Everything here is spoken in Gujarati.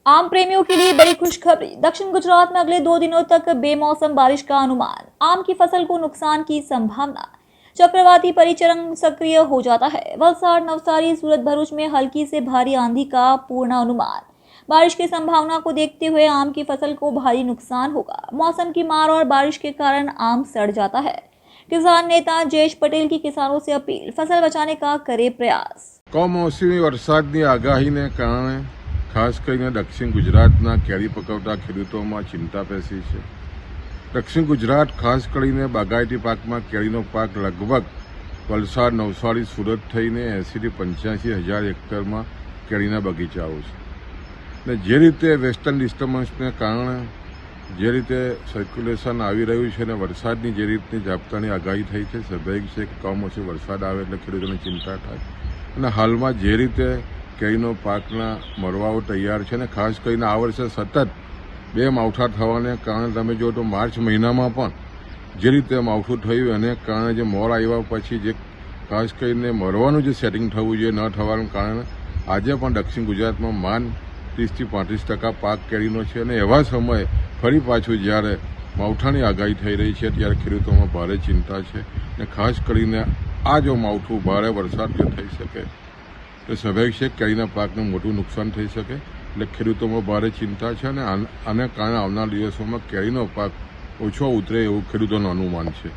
आम प्रेमियों के लिए बड़ी खुशखबरी। दक्षिण गुजरात में अगले 2 दिनों तक बेमौसम बारिश का अनुमान। आम की फसल को नुकसान की संभावना। चक्रवाती परिचरण सक्रिय हो जाता है। वलसाड़, नवसारी, सूरत, भरूच में हल्की से भारी आंधी का पूर्ण अनुमान। बारिश की संभावना को देखते हुए आम की फसल को भारी नुकसान होगा। मौसम की मार और बारिश के कारण आम सड़ जाता है। किसान नेता जयेश पटेल की किसानों से अपील, फसल बचाने का करे प्रयास। કમોસમી વરસાદની આગાહીને કારણે ખાસ કરીને દક્ષિણ ગુજરાતના કેરી પકવતા ખેડૂતોમાં ચિંતા પેસી છે। દક્ષિણ ગુજરાત ખાસ કરીને બાગાયતી પાકમાં કેરીનો પાક લગભગ વલસાડ, નવસારી, સુરત થઈને 80 થી 85 હજાર હેક્ટરમાં કેરીના બગીચાઓ છે ને જે રીતે વેસ્ટર્ન ડિસ્ટર્બન્સને કારણે જે રીતે સર્ક્યુલેશન આવી રહ્યું છે અને વરસાદની જે રીતની ઝાપટાની આગાહી થઈ છે, સ્વાભાવિક છે કે કમોસમી વરસાદ આવે એટલે ખેડૂતોને ચિંતા થાય અને હાલમાં જે રીતે કેરીનો પાકના મરવાઓ તૈયાર છે ને ખાસ કરીને આ વર્ષે સતત 2 માવઠા થવાને કારણે તમે જો તો માર્ચ મહિનામાં પણ જે રીતે માવઠું થયું એને કારણે જે મોર આવ્યા પછી જે ખાસ કરીને મરવાનું જે સેટિંગ થવું જોઈએ ન થવાને કારણે આજે પણ દક્ષિણ ગુજરાતમાં માંડ 30 થી 35% પાક કેરીનો છે અને એવા સમયે ફરી પાછું જ્યારે માવઠાની આગાહી થઈ રહી છે ત્યારે ખેડૂતોમાં ભારે ચિંતા છે અને ખાસ કરીને આ જો માવઠું ભારે વરસાદ જો થઈ શકે તો સ્વાભાવિક છે કેરીના પાકને મોટું નુકસાન થઈ શકે એટલે ખેડૂતોમાં ભારે ચિંતા છે અને આને કારણે આવનાર દિવસોમાં કેરીનો પાક ઓછો ઉતરે એવું ખેડૂતોનું અનુમાન છે।